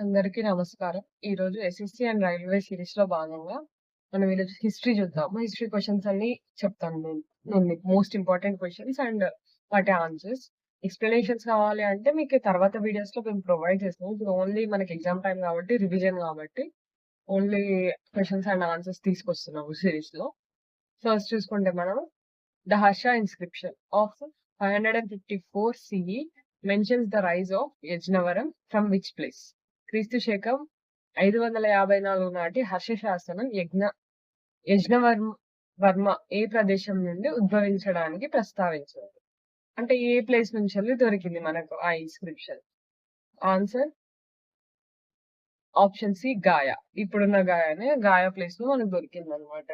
అందరికీ నమస్కారం. ఈరోజు ఎస్ఎస్‌సి అండ్ రైల్వే సీరీస్‌లో భాగంగా మనం ఈరోజు హిస్టరీ చూద్దాము. హిస్టరీ క్వెషన్స్ అన్నీ చెప్తాను నేను మీకు మోస్ట్ ఇంపార్టెంట్ క్వెషన్స్ అండ్ వాటి ఆన్సర్స్. ఎక్స్‌ప్లనేషన్స్ కావాలి అంటే మీకు తర్వాత వీడియోస్‌లో మేము ప్రొవైడ్ చేస్తాం. ఇప్పుడు ఓన్లీ మనకి ఎగ్జామ్ టైమ్ కాబట్టి, రివిజన్ కాబట్టి ఓన్లీ క్వెషన్స్ అండ్ ఆన్సర్స్ తీసుకొస్తున్నాము సీరీస్‌లో. ఫస్ట్ చూసుకుంటే మనం the Harsha inscription of 554 CE mentions the rise of Yajnavaram from which place? క్రీస్తు శకం 554 నాటి హర్ష శాసనం యజ్ఞవర్మ ఏ ప్రదేశం నుండి ఉద్భవించడానికి ప్రస్తావించారు? అంటే ఏ ప్లేస్ నుంచి దొరికింది మనకు ఆ ఇన్స్క్రిప్షన్? Answer option C గాయా. ఇప్పుడున్న గాయా ప్లేస్ లో మనకు దొరికింది అనమాట.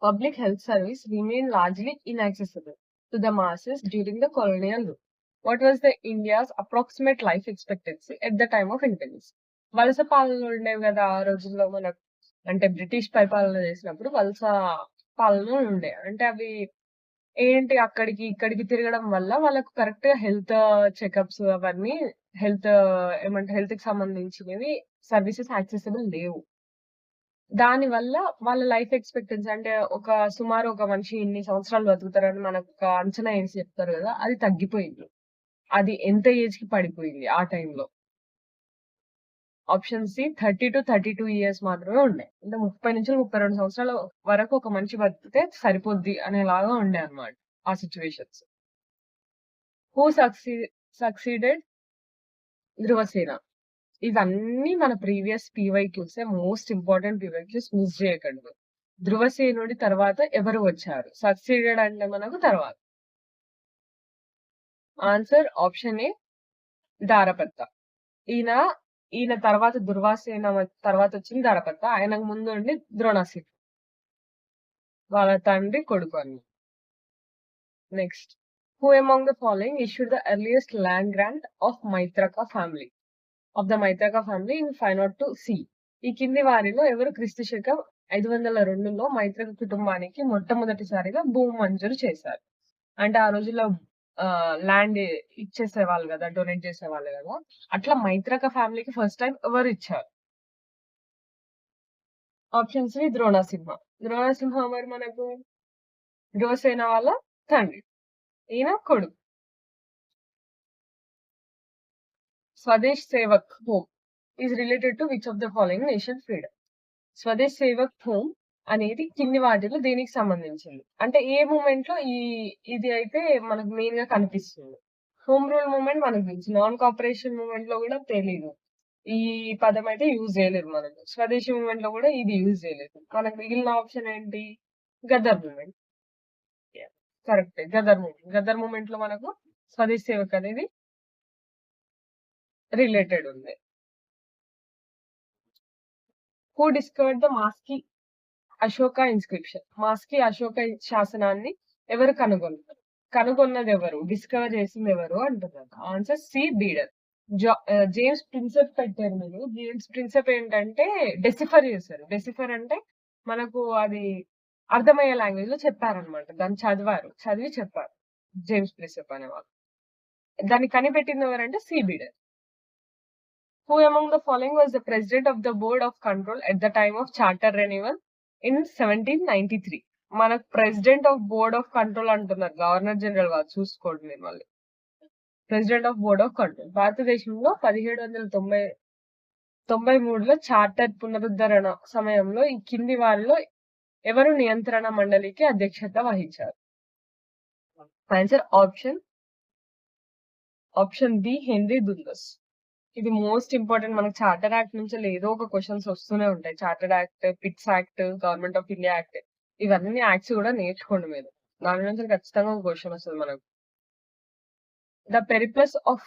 Public health service remained largely inaccessible to the masses during the colonial rule. What was the India's approximate life expectancy at the time of independence? వలస పాలనలు ఉండేవి కదా ఆ రోజుల్లో మనకు. అంటే బ్రిటిష్ పరిపాలన చేసినప్పుడు వలస పాలనలు ఉండే. అంటే అవి ఏంటి అక్కడికి ఇక్కడికి తిరగడం వల్ల వాళ్ళకు కరెక్ట్ గా హెల్త్ చెకప్స్ అవన్నీ హెల్త్ కి సంబంధించినవి సర్వీసెస్ యాక్సెసిబుల్ లేవు. దాని వల్ల వాళ్ళ లైఫ్ ఎక్స్‌పెక్టెన్సీ అంటే సుమారు ఒక మనిషి ఇన్ని సంవత్సరాలు బతుకుతారని మనకొక అంచనా ఏసి చెప్తారు గదా! అది తగ్గిపోయింది. అది ఎంత ఏజ్‌కి పడిపోయింది ఆ టైంలో? ఆప్షన్ సి 30-32 ఇయర్స్ మాత్రమే ఉండే. అంటే 30-32 సంవత్సరాల వరకు ఒక మనిషి బతికితే సరిపోద్ది అనేలాగా ఉండే అన్నమాట ఆ సిట్యుయేషన్స్. Who succeeded Dhruvasena? ఇవన్నీ మన ప్రీవియస్ పీవైక్యూసే. మోస్ట్ ఇంపార్టెంట్ పీవైక్యూస్ మిస్ చేయకండి. ధ్రువసేనుడి తర్వాత ఎవరు వచ్చారు? సక్సీడెడ్ అంటే మనకు తర్వాత. Answer option A Dharapatta. ఈయన ఈయన తర్వాత దుర్వాసేన తర్వాత వచ్చింది దారపత్త. ఆయనకు ముందు ఉండి ద్రోణాసిప్. వాళ్ళ తండ్రి కొడుకు అని. Next, who among the following issued the earliest land grant of Maitraka family in 502 C? ఈ కింది వారిలో ఎవరు క్రీస్తు శకం 502లో మైత్రక కుటుంబానికి మొట్టమొదటిసారిగా భూమి మంజూరు చేశారు? అంటే ఆ రోజుల్లో ల్యాండ్ ఇచ్చేసేవాళ్ళు కదా, డొనేట్ చేసేవాళ్ళు కదా. అట్లా మైత్రక ఫ్యామిలీకి ఫస్ట్ టైం ఎవరు ఇచ్చారు? Option C ద్రోణసింహ. ద్రోణసింహ మరి మనకు ధ్రువసేన వాళ్ళ తండ్రి, ఈయన కొడుకు. Swades Sevak home is related to which of the following nation freedom? Swades Sevak home అనేది కింది వాటిలో దేనికి సంబంధించింది? అంటే ఏ మూమెంట్ లో ఇది అయితే మనకు మెయిన్ గా కనిపిస్తుంది. హోమ్ రూల్ మూమెంట్ మనకు తెలుసు. నాన్ కోఆపరేషన్ మూమెంట్ లో కూడా తెలీదు. ఈ పదం అయితే యూజ్ చేయలేదు మనకు. స్వదేశీ మూమెంట్ లో కూడా ఇది యూజ్ చేయలేదు. మనకు మిగిలిన ఆప్షన్ ఏంటి? Ghadar movement. Correct, Ghadar movement లో మనకు స్వదేశ్ సేవక్ అనేది రిలేటెడ్ ఉంది. Who discovered the Maski Ashoka inscription? Maski Ashoka శాసనాన్ని ఎవరు కనుగొన్నది ఎవరు? డిస్కవర్ చేసింది ఎవరు అంటున్నారు. Answer C Beadon. James Prinsep పెట్టారు మీరు. జేమ్స్ ప్రిన్సెప్ ఏంటంటే డెసిఫర్ చేశారు. డెసిఫర్ అంటే మనకు అది అర్థమయ్యే లాంగ్వేజ్ లో చెప్పారనమాట. దాన్ని చదివి చెప్పారు జేమ్స్ ప్రిన్సెప్ అనేవాళ్ళు. దాన్ని కనిపెట్టింది ఎవరంటే సి బీడర్. Who among the following was the president of the board of control at the time of charter renewal in 1793? మనకు president of board of control అంటున్నారు. గవర్నర్ జనరల్ కాదు, చూసుకోండి మీరు మళ్ళీ. President of board of control. భారతదేశంలో 1793లో charter పునరుద్ధరణ సమయంలో ఈ కింది వారిలో ఎవరు నియంత్రణ మండలికి అధ్యక్షత వహించారు? Answer option B Henry Dundas. ఇది మోస్ట్ ఇంపార్టెంట్. మనకు చార్టర్ యాక్ట్ నుంచి ఏదో ఒక క్వశ్చన్స్ వస్తూనే ఉంటాయి. Charter act, Pitt's act, government of India act, ఇవన్నీ యాక్ట్స్ కూడా నేర్చుకోండి మీరు. దాని నుంచి ఖచ్చితంగా ఒక క్వశ్చన్ వస్తుంది మనకు. The Periplus of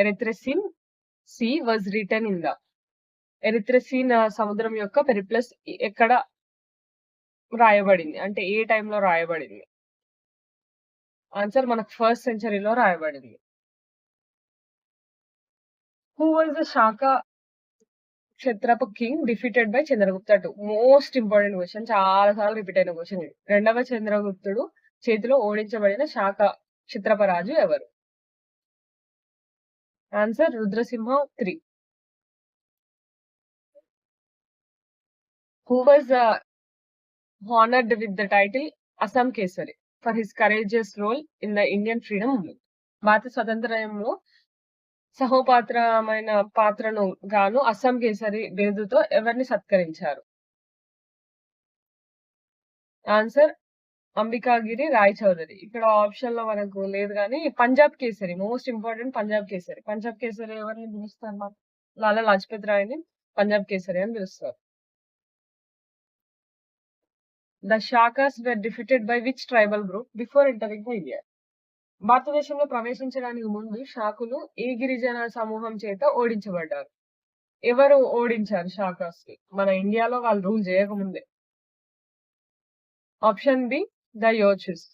Erythraean sea was written in the? Erythraean సముద్రం యొక్క పెరిప్లస్ ఎక్కడ రాయబడింది? అంటే ఏ టైంలో రాయబడింది? ఆన్సర్ మనకు 1st సెంచరీలో రాయబడింది. Who was the Shaka Kshatrapa king defeated by Chandragupta II? Most important question, చాలా సార్లు రిపీట్ అయిన క్వశ్చన్ ఇది. రెండవ చంద్రగుప్తుడు చేతిలో ఓడించబడిన శాక క్షత్రప రాజు ఎవరు? Answer Rudrasimha 3. Who was honored with the title Assam Kesari for his courageous role in the Indian freedom movement? భారత స్వతంత్రంలో సహోపాత్రమైన పాత్రను గాను అస్సాం కేసరి బిరుదుతో ఎవరిని సత్కరించారు? ఆన్సర్ అంబికాగిరి రాయ్ చౌదరి. ఇక్కడ ఆప్షన్ లో మనకు లేదు కానీ పంజాబ్ కేసరి మోస్ట్ ఇంపార్టెంట్. పంజాబ్ కేసరి ఎవరిని పిలుస్తారు? లాలా లజపత్ రాయ్ని పంజాబ్ కేసరి అని పిలుస్తారు. The Shakas were defeated by which tribal group before entering the India? భారతదేశంలో ప్రవేశించడానికి ముందు షాకులు ఏ గిరిజన సమూహం చేత ఓడించబడ్డారు? ఎవరు ఓడించారు షాకాస్ ని మన ఇండియాలో వాళ్ళు రూల్ చేయకముందే? Option B the Yuezhi.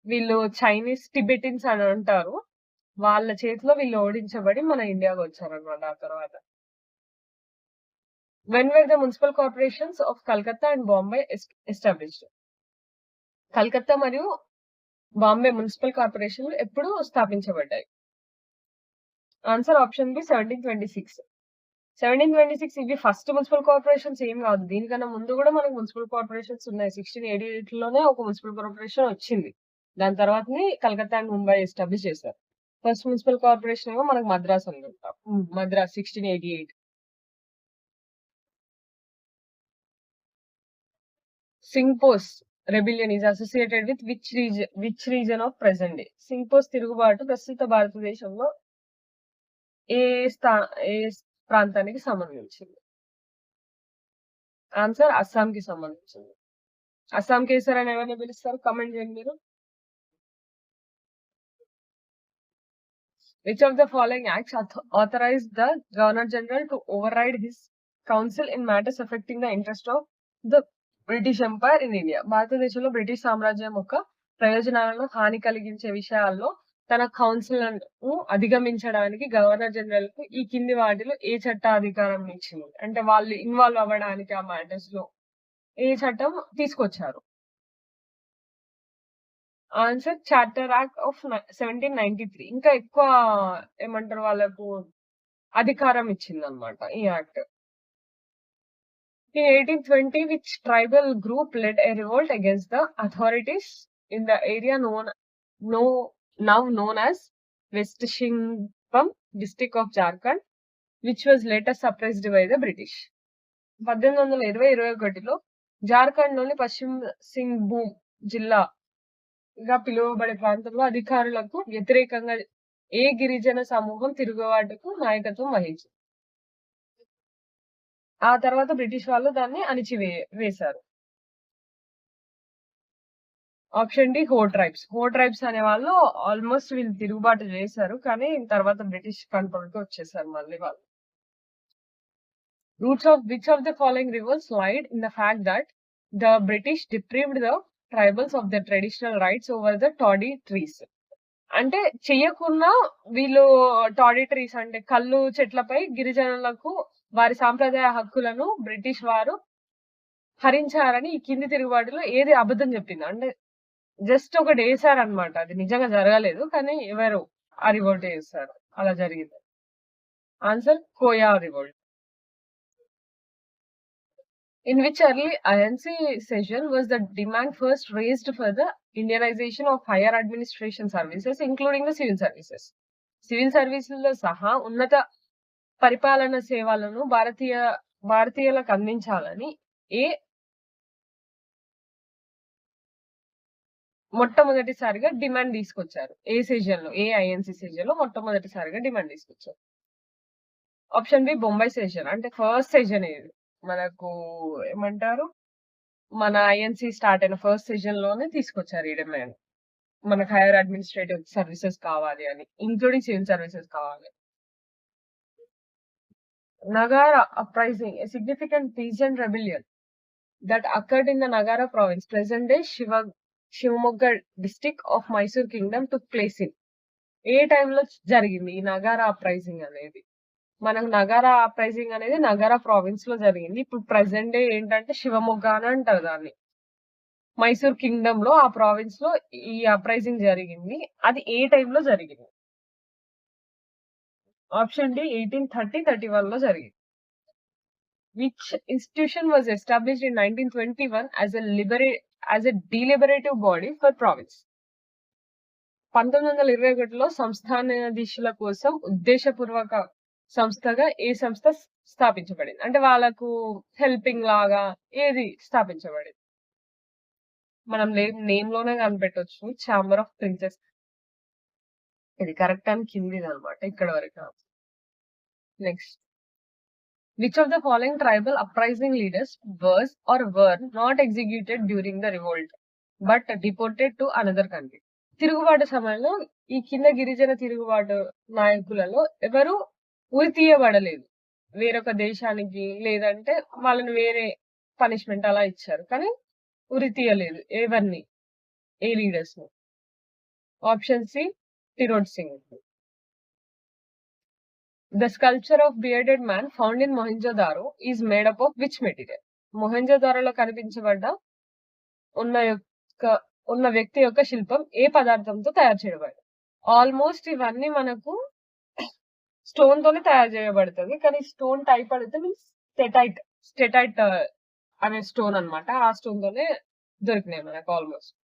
వీళ్ళు చైనీస్ టిబెటిన్స్ అని అంటారు. వాళ్ళ చేతిలో వీళ్ళు ఓడించబడి మన ఇండియాకి వచ్చారు అనమాట. ఆ తర్వాత when were the municipal corporations of Calcutta and Bombay established? Calcutta మరియు బాంబే మున్సిపల్ కార్పొరేషన్లు ఎప్పుడు స్థాపించబడ్డాయి? Answer option B 1726. 1726 ఇవి ఫస్ట్ మున్సిపల్ కార్పొరేషన్స్ ఏం కాదు. దీనికన్నా ముందు కూడా మనకు మున్సిపల్ కార్పొరేషన్స్ ఉన్నాయి. 1688 లోనే ఒక మున్సిపల్ కార్పొరేషన్ వచ్చింది. దాని తర్వాతని కలకత్తా అండ్ ముంబై ఎస్టాబ్లిష్ చేశారు. ఫస్ట్ మున్సిపల్ కార్పొరేషన్ ఏమో మనకు మద్రాస్ అనుకుంటా. Madras 1688. సింగ్పోస్ rebellion is associated with which region of present day? సింగ్పోస్ తిరుగుబాటు ప్రస్తుత భారతదేశంలో ఏ ప్రాంతానికి సంబంధించింది? ఆన్సర్ అస్సాం కి సంబంధించింది. అస్సాం కేసర్ అని ఎవరిని పిలుస్తారు? కమెంట్ చేయండి మీరు. Which of the following acts authorized the Governor General to override his council in matters affecting the interest of the British empire in India? భారతదేశంలో బ్రిటిష్ సామ్రాజ్యం యొక్క ప్రయోజనాలను హాని కలిగించే విషయాల్లో తన కౌన్సిల్ అధిగమించడానికి గవర్నర్ జనరల్ కు ఈ కింది వాటిలో ఏ చట్ట అధికారం ఇచ్చింది? అంటే వాళ్ళు ఇన్వాల్వ్ అవ్వడానికి ఆ మ్యాటర్స్ లో ఏ చట్టం తీసుకొచ్చారు? Answer charter act of 1793. ఇంకా ఎక్కువ ఏమంటారు వాళ్ళకు అధికారం ఇచ్చింది అనమాట ఈ act. In 1820, which tribal group led a revolt against the authorities in the area now known as West Shingpam district of Jharkhand, which was later suppressed by the British? 1820-21లో జార్ఖండ్ లోని పశ్చిమ సింగ్భూమ్ జిల్లాగా పిలువబడే ప్రాంతంలో అధికారులకు వ్యతిరేకంగా ఏ గిరిజన సమూహం తిరుగుబాటుకు నాయకత్వం వహించింది? ఆ తర్వాత బ్రిటిష్ వాళ్ళు దాన్ని అణిచివేశారు. ఆప్షన్ డి హో ట్రైబ్స్ అనే వాళ్ళు ఆల్మోస్ట్ వీళ్ళు తిరుగుబాటు చేశారు, కానీ తర్వాత బ్రిటిష్ కంట్రోల్ కి వచ్చేసారు మళ్ళీ వాళ్ళు. Roots of which of the following rivers lied in the fact that the British deprived the tribals of the traditional rights over the toddy trees? అంటే చెయ్యకున్నా వీళ్ళు టాడీ ట్రీస్ అంటే కళ్ళు చెట్లపై గిరిజనులకు వారి సాంప్రదాయ హక్కులను బ్రిటిష్ వారు హరించారని ఈ కింది తిరుగుబాటులో ఏది అబద్ధం చెప్పింది? అంటే జస్ట్ ఒకటి వేసారనమాట, అది నిజంగా జరగలేదు, కానీ ఎవరు ఆ రివోల్ట్ చేస్తారు, అలా జరిగింది. Answer Koya revolt. In which early INC session was the demand first raised for the Indianization of higher administration services, including the civil services? Civil సర్వీసుల్లో సహా ఉన్నత పరిపాలన సేవలను భారతీయులకు అందించాలని మొట్టమొదటిసారిగా డిమాండ్ తీసుకొచ్చారు? ఏ సెషన్ లో, ఏ ఐఎన్సి సెషన్ లో మొట్టమొదటిసారిగా డిమాండ్ తీసుకొచ్చారు? Option B Bombay session. అంటే ఫస్ట్ సెషన్ ఇది మనకు ఏమంటారు, మన ఐఎన్సి స్టార్ట్ అయిన ఫస్ట్ సెషన్ లోనే తీసుకొచ్చారు ఈ డిమాండ్. మనకు హైయర్ అడ్మినిస్ట్రేటివ్ సర్వీసెస్ కావాలి అని, ఇంక్లూడింగ్ సివిల్ సర్వీసెస్ కావాలి. Nagara uprising, a significant peasant rebellion that occurred in the Nagara province, present day Shivamogga district of Mysore kingdom, took place in ఏ టైంలో జరిగింది ఈ నగారా అప్రైజింగ్ అనేది? మనకు నగారా అప్రైజింగ్ అనేది నగారా ప్రావిన్స్ లో జరిగింది. ఇప్పుడు ప్రెసెంట్ డే ఏంటంటే శివమొగ్గ అని అంటారు దాన్ని. మైసూర్ కింగ్డమ్ లో ఆ ప్రావిన్స్ లో ఈ అప్రైజింగ్ జరిగింది. అది ఏ టైంలో జరిగింది? ఆప్షన్ డి 1830-31 లో జరిగింది. Which institution was established in 1921 as a deliberative body for province? 1921లో సంస్థానాధీశుల కోసం ఉద్దేశపూర్వక సంస్థగా ఏ సంస్థ స్థాపించబడింది? అంటే వాళ్ళకు హెల్పింగ్ లాగా ఏది స్థాపించబడింది? మనం నేమ్ లోనే కనిపెట్టొచ్చు, ఛాంబర్ ఆఫ్ ప్రిన్సెస్. ఇది కరెక్ట్ అని కిందిది అనమాట, ఇక్కడ వరకు. Next, which of the following tribal uprising leaders were not executed during the revolt but deported to another country? తిరుగుబాటు సమయంలో ఈ కింద గిరిజన తిరుగుబాటు నాయకులలో ఎవరు ఉరి తీయబడలేదు, వేరొక దేశానికి లేదంటే వాళ్ళని వేరే పనిష్మెంట్ అలా ఇచ్చారు, కానీ ఉరి తీయలేదు ఎవరిని, ఏ లీడర్స్ ని? Option C Tirot Singh. The sculpture of bearded man found in Mohenjo-daro is made up of which material? మొహెంజోదారోలో కనిపించబడ్డ ఉన్న వ్యక్తి యొక్క శిల్పం ఏ పదార్థంతో తయారు చేయబడింది? ఆల్మోస్ట్ ఇవన్నీ మనకు స్టోన్ తోనే తయారు చేయబడుతుంది, కానీ స్టోన్ టైప్ అడిగితే మీన్స్ స్టెటైట్ అనే స్టోన్ అన్నమాట. ఆ స్టోన్ తోనే దొరికినాయి మనకు almost.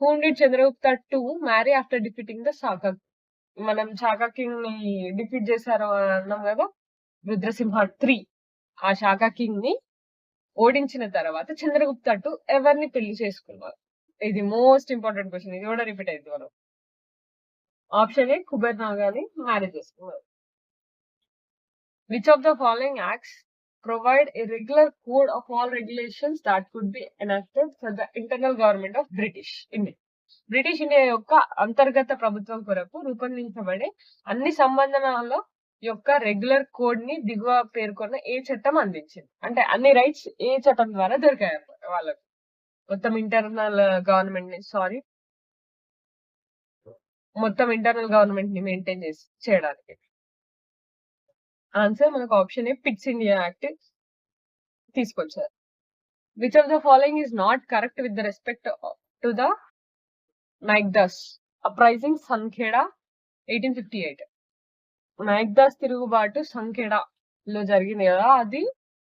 Whom did Chandragupta II marry after defeating the Shaka? మనం శాకా కింగ్ ని డిఫీట్ చేశారు అన్నాం కదా, రుద్రసింహ 3. ఆ శాకా కింగ్ ని ఓడించిన తర్వాత చంద్రగుప్త II ఎవరిని పెళ్లి చేసుకున్నారు? ఇది మోస్ట్ ఇంపార్టెంట్ క్వశ్చన్, ఇది కూడా రిపీట్ అయింది మనం. ఆప్షన్ ఏ కుబేర్ నాగాని మ్యారేజ్ చేసుకున్నారు. Which of the following acts provide a regular code of all regulations that could be enacted for the internal government of British India? British India యొక్క అంతర్గత ప్రభుత్వం కొరకు రూపొందించబడే అన్ని సంబంధనాల యొక్క రెగ్యులర్ కోడ్ ని దిగువ పేర్కొన్న ఏ చట్టం అందించింది? అంటే అన్ని రైట్స్ ఏ చట్టం ద్వారా దొరికాయి అన్నమాట వాళ్ళకు, మొత్తం ఇంటర్నల్ గవర్నమెంట్ ని మెయింటైన్ చేయడానికి. ఆన్సర్ మనకు option A Pitt's India act తీసుకొచ్చారు. Which of the following is not correct with the respect to the Naikdas uprising Sankheda 1858? Naikdas తిరుగుబాటు సంఖేడాలో జరిగింది కదా, అది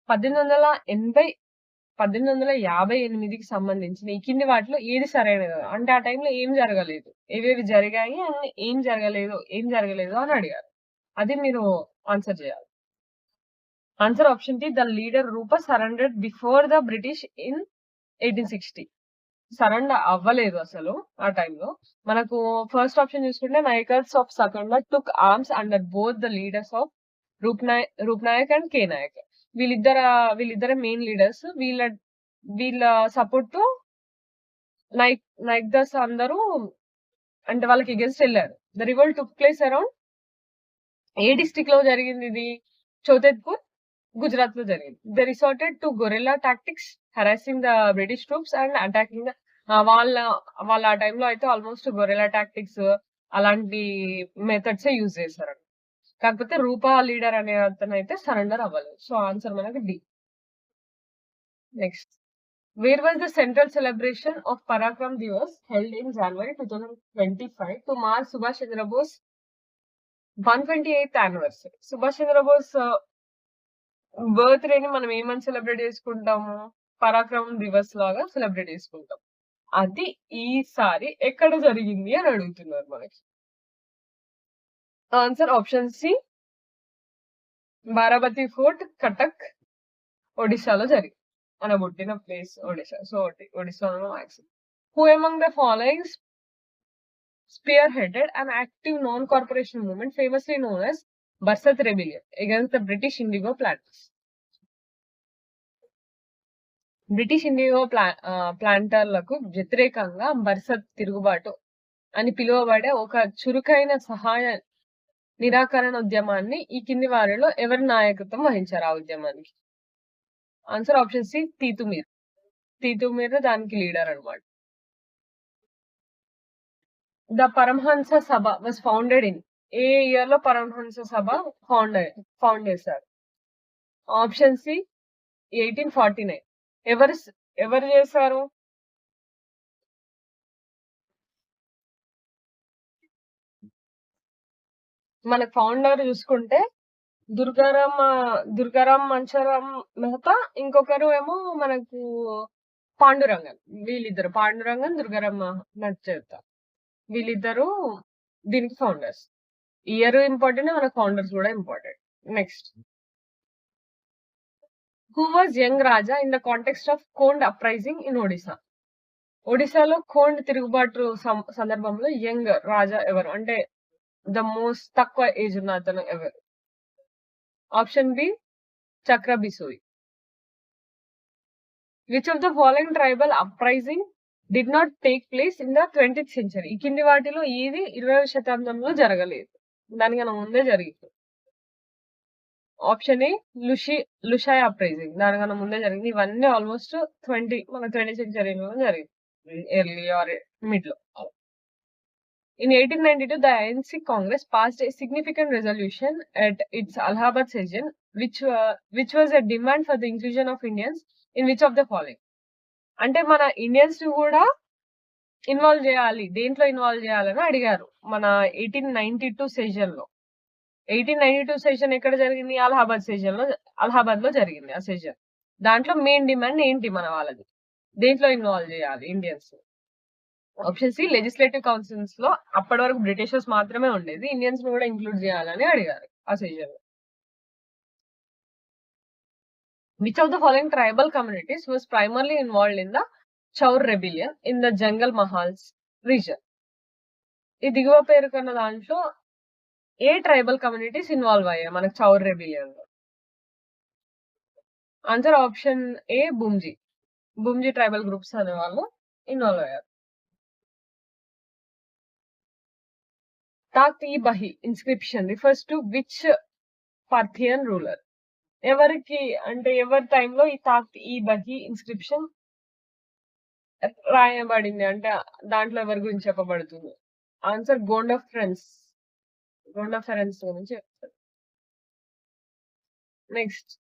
1858కి సంబంధించిన ఈ కింది వాటిలో ఏది సరైనది కదా? అంటే ఆ టైంలో ఏం జరగలేదు, ఏవేవి జరిగాయి అని ఏం జరగలేదు అని అడిగారు. అది మీరు ఆన్సర్ చేయాలి. Answer option D, the leader Rupa surrendered before the British in 1860. Surrender అవ్వలేదు అసలు ఆ టైంలో. మనకు ఫస్ట్ ఆప్షన్ చూసుకుంటే Naikdas of Sankheda took arms under both the leaders of Rupnayak and Ke Nayak. వీళ్ళిద్దరే మెయిన్ లీడర్స్. వీళ్ళ సపోర్ట్ తో నాయక్దాస్ అందరూ అంటే వాళ్ళకి ఎగెన్స్ట్ వెళ్ళారు. The revolt took place around ఏ డిస్ట్రిక్ట్ లో జరిగింది? ఇది చౌతేత్పూర్, గుజరాత్ లో జరిగింది. The resorted to guerrilla tactics harassing the British troops and attacking the వాళ్ళ ఆ టైంలో అయితే ఆల్మోస్ట్ గొరెల్లా టాక్టిక్స్ అలాంటి మెథడ్స్ యూజ్ చేశారు. కాకపోతే రూపా లీడర్ అనే అతను అయితే సరెండర్ అవ్వలేదు. సో ఆన్సర్ మనకి D. Next, where was the central celebration of Parakram Diwas held in January 2025 to mark Subhash Chandrabose 128th anniversary? Subhash Chandrabose birthday ని మనం ఏమని సెలబ్రేట్ చేసుకుంటాము? పరాక్రమ్ దివస్ లాగా సెలబ్రేట్ చేసుకుంటాం. అది ఈసారి ఎక్కడ జరిగింది అని అడుగుతున్నారు మనకి. Answer option C, Barabati fort, Cuttack, ఒడిశాలో జరిగింది. మన పుట్టిన ప్లేస్ ఒడిశా, సో ఒడిశాలో maximum. Who among the following spearheaded an active non-corporation movement famously known as Barsat Rebellion against the British indigo planters? British indigo ప్లాంటర్లకు వ్యతిరేకంగా బర్సత్ తిరుగుబాటు అని పిలువబడే ఒక చురుకైన సహాయ నిరాకరణ ఉద్యమాన్ని ఈ కింది వారిలో ఎవరి నాయకత్వం వహించారు ఆ ఉద్యమానికి? ఆన్సర్ ఆప్షన్ సి, తీతుమీర్ దానికి లీడర్ అనమాట. The Paramahansa Sabha was founded in ఏ ఇయర్ లో పరమహంస సభ ఫౌండ్ చేశారు? Option C 1849. ఎవరు చేశారు? మనకు ఫౌండర్ చూసుకుంటే దుర్గారాం మంచారాం మెహతా, ఇంకొకరు ఏమో మనకు పాండురంగన్. వీళ్ళిద్దరు పాండురంగన్, దుర్గారాం మెహతా, వీళ్ళిద్దరు దీనికి ఫౌండర్స్. ఇయర్ ఇంపార్టెంట్, మన ఫౌండర్స్ కూడా important. Next, who was young Raja in the context of Kondh uprising in Odisha? ఒడిశాలో కోండ్ తిరుగుబాటు సందర్భంలో యంగ్ రాజా ఎవరు, అంటే ద మోస్ట్ తక్కువ ఏజ్ ఉన్న అతను ఎవరు? Option B Chakra Bisoi. Which of the following tribal uprising did not take place in the 20th century? ఈ కింది వాటిలో ఇది 20వ శతాబ్దంలో జరగలేదు, దానికన్నా ముందే జరిగింది. ఆప్షన్ ఏ లుషాయ్ అప్రైజింగ్, దానికన్నా ముందే జరిగింది. ఇవన్నీ ఆల్మోస్ట్ మన 20th centuryలో జరిగింది, ఎర్లీ ఆర్ మిడ్ లో. In 1892, the ANC Congress passed a significant resolution at its Allahabad session, which was a demand for the inclusion of Indians in which of the following? అంటే మన Indians ని కూడా involve చేయాలి, దేంట్లో involve చేయాలని అడిగారు మన 1892 సెషన్ లో. 1892 సెషన్ ఎక్కడ జరిగింది? అలహాబాద్ లో జరిగింది ఆ సెషన్. దాంట్లో మెయిన్ డిమాండ్ ఏంటి మన వాళ్ళది, దేంట్లో ఇన్వాల్వ్ చేయాలి Indians? Option C legislative councils లో అప్పటి వరకు బ్రిటిషర్స్ మాత్రమే ఉండేది, ఇండియన్స్ ని కూడా ఇంక్లూడ్ చేయాలని అడిగారు ఆ సెషన్ లో. Which of the following tribal communities was primarily involved in the Chuar rebellion in the Jangal Mahals region? ఈ దిగువ పేర్కొన్న దాంట్లో ఏ ట్రైబల్ కమ్యూనిటీస్ ఇన్వాల్వ్ అయ్యాయి మనకు చౌర్ రెబిలియన్ లో? Answer option A Bhumij tribal groups అనే వాళ్ళు ఇన్వాల్వ్ అయ్యారు. Takht i Bahi inscription refers to which Parthian ruler? ఎవరికి, అంటే ఎవరి టైంలో ఈ తాక్త్-ఈ-బహి ఇన్స్క్రిప్షన్ రాయబడింది, అంటే దాంట్లో ఎవరి గురించి చెప్పబడుతుంది? ఆన్సర్ గోండ్ ఆఫ్ ఫెరెన్స్ గురించి చెప్తారు. Next,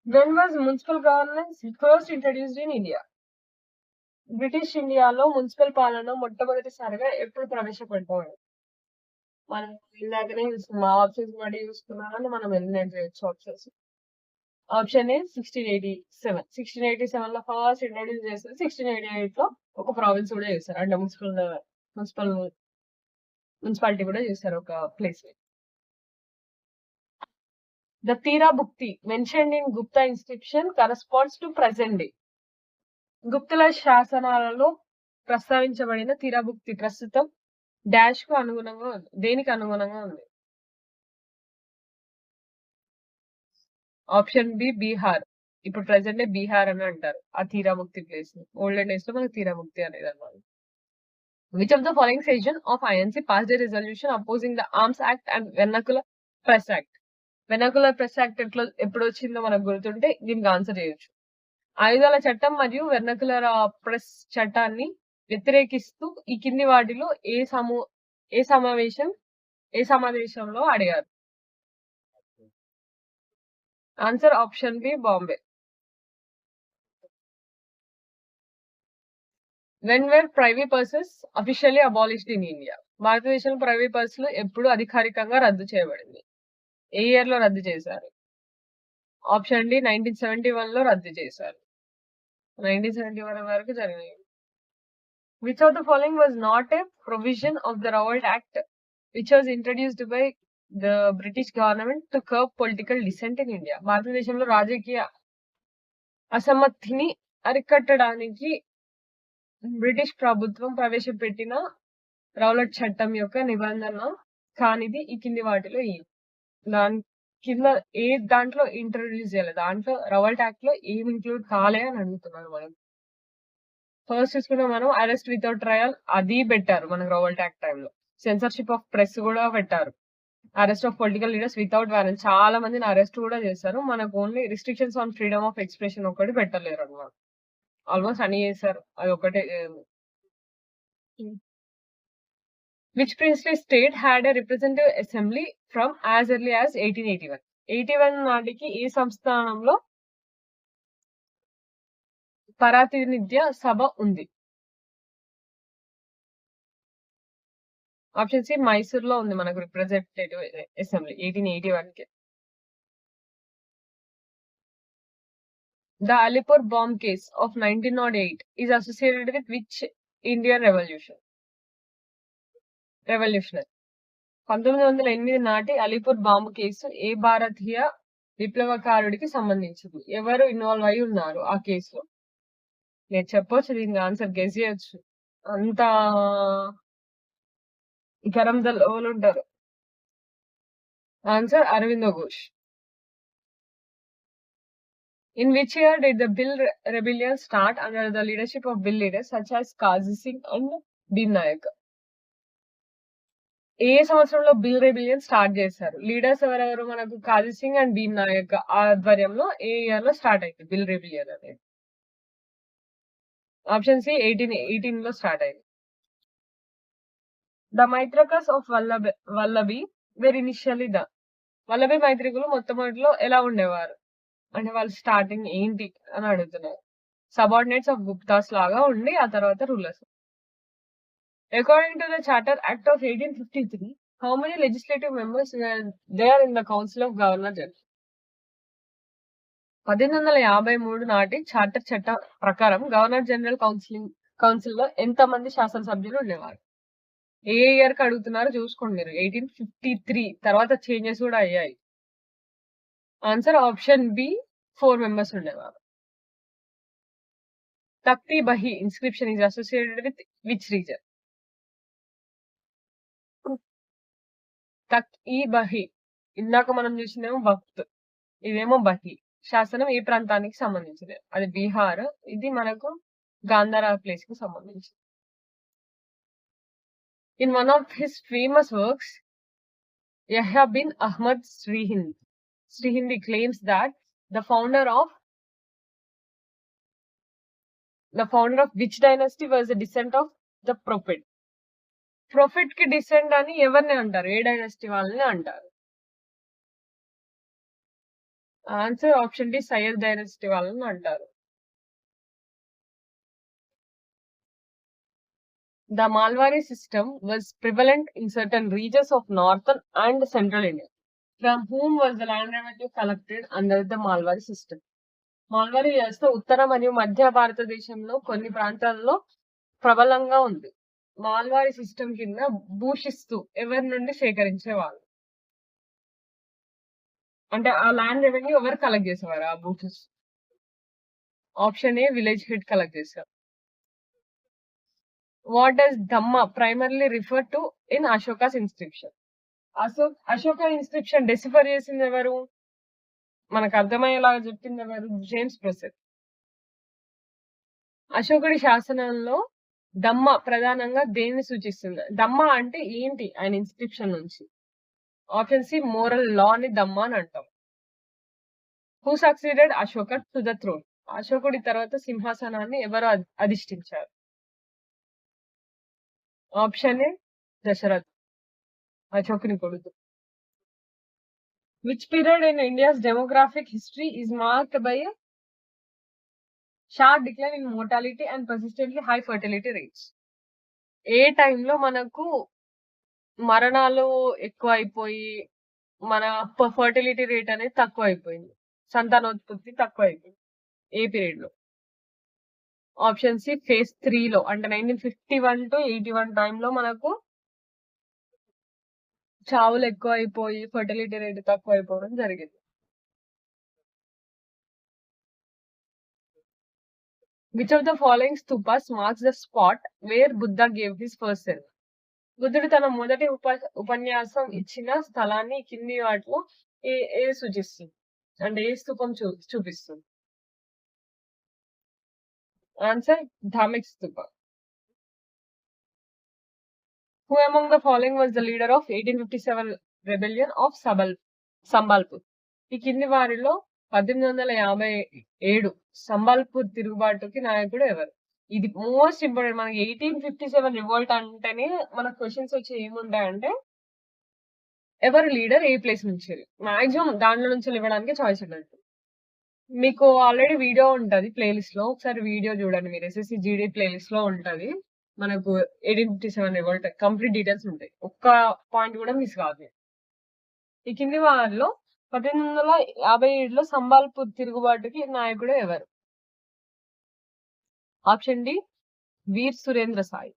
when was municipal governance first introduced in India? British ఇండియాలో మున్సిపల్ పాలన మొట్టమొదటిసారిగా ఎప్పుడు ప్రవేశపెట్టారు? మనం ఇందాకనే చూస్తున్నాం, ఆప్షన్స్ బట్టి చూస్తున్నామని మనం ఎలిమినేట్ చేయొచ్చు ఆప్షన్స్. ఆప్షన్ ఏ 1687 లో ఫస్ట్ ఇంట్రడ్యూస్ చేస్తారు. 1688 లో ఒక ప్రావిన్స్ కూడా చేస్తారు, అంటే మున్సిపాలిటీ కూడా చేస్తారు ఒక place. The Tira bhukti mentioned in Gupta inscription corresponds to present day? గుప్తుల శాసనాలలో ప్రస్తావించబడిన తీరాభుక్తి ప్రస్తుతం డాష్ కు అనుగుణంగా ఉంది, దేనికి అనుగుణంగా ఉంది? Option B Bihar. ఇప్పుడు ప్రెసెంట్ డే బీహార్ అని అంటారు ఆ తీరాభుక్తి ప్లేస్ ని. ఓల్డెన్ డేస్ లో మనకి తీరాభుక్తి అనేది అన్నమాట. Which of the following session of INC passed a resolution opposing the arms act and vernacular press act? Vernacular press act ఎప్పుడు వచ్చిందో మనకు గుర్తుంటే దీనికి ఆన్సర్ చేయొచ్చు. ఆయుధాల చట్టం మరియు వెర్నాకులర్ ప్రెస్ చట్టాన్ని వ్యతిరేకిస్తూ ఈ కింది వాటిలో ఏ సమావేశంలో అడిగారు? Answer option B Bombay. When were private purses officially abolished in India? భారతదేశంలో ప్రైవేట్ పర్సులు ఎప్పుడు అధికారికంగా రద్దు చేయబడింది, ఏ ఇయర్ లో రద్దు చేశారు? ఆప్షన్ డి 1971 లో రద్దు చేశారు, 1971 వరకు జరిగినాయి. Which of the following was not a provision of the revolt act which was introduced by the British government to curb political dissent in India? భారతదేశంలో రాజకీయ అసమ్మతిని అరికట్టడానికి బ్రిటిష్ ప్రభుత్వం ప్రవేశపెట్టిన రౌలట్ చట్టం యొక్క నిబంధన కానిది ఈ కింది వాటిలో దాని కింద ఏ దాంట్లో ఇంట్రడ్యూస్ చేయాలి, దాంట్లో రౌలట్ యాక్ట్ లో ఏం ఇంక్లూడ్ కాలే అని అడుగుతున్నారు మనం. ఫస్ట్ చూసుకుంటే మనం అరెస్ట్ వితౌట్ ట్రయల్ అది పెట్టారు మనకు రౌలట్ యాక్ట్ టైంలో. సెన్సర్షిప్ ఆఫ్ ప్రెస్ కూడా పెట్టారు. Arrest of political leaders without warrant, చాలా మందిని అరెస్ట్ కూడా చేశారు. మనకు only restrictions on freedom of expression ఒకటి పెట్టలేరు అన్నమాట. ఆల్మోస్ట్ అన్ని చేశారు, అది ఒకటే. Which princely state had a representative assembly from as early as 1881? 81 నాటికి ఈ సంస్థానంలో ప్రాతినిధ్య సభ ఉంది. ఆప్షన్ సి మైసూర్లో ఉంది మనకు రిప్రజెంటేటివ్ అసెంబ్లీ 1881కి. The Alipur bomb case of 1908 is associated with which Indian revolutionary? 1908 నాటి అలీపూర్ బాంబు కేసు ఏ భారతీయ విప్లవకారుడికి సంబంధించింది? ఎవరు ఇన్వాల్వ్ అయి ఉన్నారు ఆ కేసులో? నేను చెప్పొచ్చు దీనికి ఆన్సర్ గెస్ చేయొచ్చు. అంత గరందల్ వాళ్ళు ఉంటారు. Answer Aurobindo Ghosh. In which year did the Bill Rebellion start under the leadership of Bill leaders such as Kazi Singh and Bhim Nayak? ఏ సంవత్సరంలో బిల్ రెబిలియన్ స్టార్ట్ చేశారు? లీడర్స్ ఎవరెవరు మనకు? కాజీ సింగ్ అండ్ భీమ్ నాయక్ ఆధ్వర్యంలో ఏ ఇయర్ లో స్టార్ట్ అయింది బిల్ రెబిలియన్ అనేది? ఆప్షన్ సి 1818 లో స్టార్ట్ అయింది. The Maitrakas of Vallabhi were initially the Vallabhi మైత్రికులు మొట్టమొదటిలో ఎలా ఉండేవారు అంటే వాళ్ళు స్టార్టింగ్ ఏంటి అని అడుగుతున్నారు. సబార్డినేట్స్ ఆఫ్ గుప్తాస్ లాగా ఉండి ఆ తర్వాత rulers. According to the Charter Act of 1853, how many legislative members were there in the Council of Governor General? 1853 నాటి చార్టర్ చట్టం ప్రకారం గవర్నర్ జనరల్ కౌన్సిల్లో ఎంతమంది శాసనసభ్యులు ఉండేవారు? ఏ ఇయర్ కి అడుగుతున్నారు చూసుకోండి మీరు. 1853 తర్వాత చేంజెస్ కూడా అయ్యాయి. ఆన్సర్ ఆప్షన్ బి 4 members ఉండేవారు. Takhti Bahi inscription is associated with which region? Takht i బహి ఇందాక మనం చూసిందేమో భక్త్, ఇదేమో బహి. శాసనం ఏ ప్రాంతానికి సంబంధించింది? అది బీహార్. ఇది మనకు గాంధార ప్లేస్ కి సంబంధించింది. In one of his famous works Yahya bin Ahmad Sirhindi claims that the founder of which dynasty was the descent of the prophet? Prophet కి డిసెండ్ అని ఎవరిని అంటారు? ఏ డైనాసిటీ వాళ్ళని అంటారు? Answer option D Sayyid dynasty వాళ్ళని అంటారు. The Malwari system was prevalent in certain regions of northern and central India. From whom was the land revenue collected under the Malwari system? మాల్వారీ వ్యవస్థ ఉత్తర మరియు మధ్య భారతదేశంలో కొన్ని ప్రాంతాల్లో ప్రబలంగా ఉంది. మాల్వారీ సిస్టమ్ కింద భూషిస్తు ఎవరి నుండి సేకరించేవాళ్ళు అంటే ఆ ల్యాండ్ రెవెన్యూ ఎవరు కలెక్ట్ చేసేవారు? ఆ భూషిస్తు. Option A village head collect చేశారు. What does dhamma primarily refer to in Ashoka's inscription? Ashoka inscription decipher చేసింది ఎవరు? మనకు అర్థమయ్యేలాగా చెప్పింది ఎవరు? జేమ్స్ ప్రొసెట్. అశోకుడి శాసనంలో దమ్మ ప్రధానంగా దేన్ని సూచిస్తుంది? దమ్మ అంటే ఏంటి ఆయన ఇన్స్క్రిప్షన్ నుంచి? ఆప్షన్ సి మోరల్ లా ని దమ్మ అని అంటాం. Who succeeded Ashoka to the throne? అశోకుడి తర్వాత సింహాసనాన్ని ఎవరు అధిష్ఠించారు? ఆప్షన్ ఏ దశరథ్, అశోకుని కొడుకు. Which period in India's demographic history is marked by a sharp decline in mortality and persistently high fertility rates? ఏ టైంలో మనకు మరణాలు ఎక్కువ అయిపోయి మన ఫర్టిలిటీ రేట్ అనేది తక్కువ అయిపోయింది, సంతానోత్పత్తి తక్కువ అయిపోయింది? ఏ పీరియడ్ లో? ఆప్షన్ సి ఫేజ్ 3 లో అంటే 1951 to 81 టైంలో మనకు చావులు ఎక్కువ అయిపోయి ఫర్టిలిటీ రేట్ తక్కువ అయిపోవడం జరిగింది. Which of the following stupas marks the spot where Buddha gave his first sermon? బుద్ధుడు తన మొదటి ఉపన్యాసం ఇచ్చిన స్థలాన్ని కింది వాటిలో ఏ సూచిస్తుంది అంటే ఏ స్తూపం చూపిస్తుంది? Answer ధామిక్ Stupa. Who among the following was the leader of 1857 rebellion of Sambalpur? ఈ కింది వారిలో 1857 సంబాల్పూర్ తిరుగుబాటుకి నాయకుడు ఎవరు? ఇది మోస్ట్ ఇంపార్టెంట్. మనకి 1857 రివోల్ట్ అంటేనే మన క్వశ్చన్స్ వచ్చి ఏముంటాయంటే ఎవరు లీడర్, ఏ ప్లేస్ నుంచి. మాక్సిమం దాంట్లో నుంచి ఇవ్వడానికి చాయిస్ ఉంటుంది. మీకు ఆల్రెడీ వీడియో ఉంటది ప్లేలిస్ట్ లో, ఒకసారి వీడియో చూడండి మీరు. SSC GD ప్లేలిస్ట్ లో ఉంటది. మనకు 1857 రివోల్ట్ కంప్లీట్ డీటెయిల్స్ ఉంటాయి. ఒక్క పాయింట్ కూడా మిస్ కాదు. ఈ కింది వారిలో 1857లో సంబాల్పూర్ తిరుగుబాటుకి నాయకుడు ఎవరు? ఆప్షన్ డి వీర్ సురేంద్ర సాయి.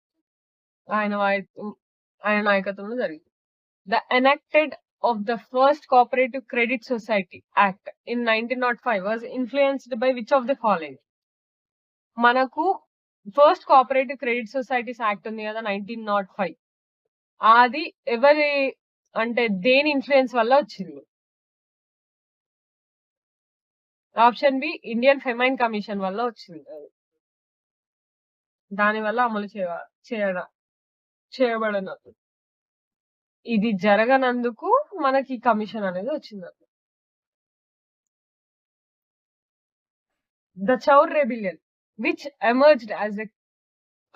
ఆయన నాయకత్వంలో జరిగింది. The enacted of the first Cooperative Credit Society Act in 1905 was influenced by which of the following? మనకు first cooperative credit societies act ఉంది కదా 1905, అది ఎవరి అంటే దేని ఇన్ఫ్లుయెన్స్ వల్ల వచ్చింది? Option B Indian famine commission వల్ల వచ్చింది. దాని వల్ల అమలు చేయబడినది. ఇది జరగనందుకు మనకి కమిషన్ అనేది వచ్చింది. The Chaur Rebellion, which emerged as a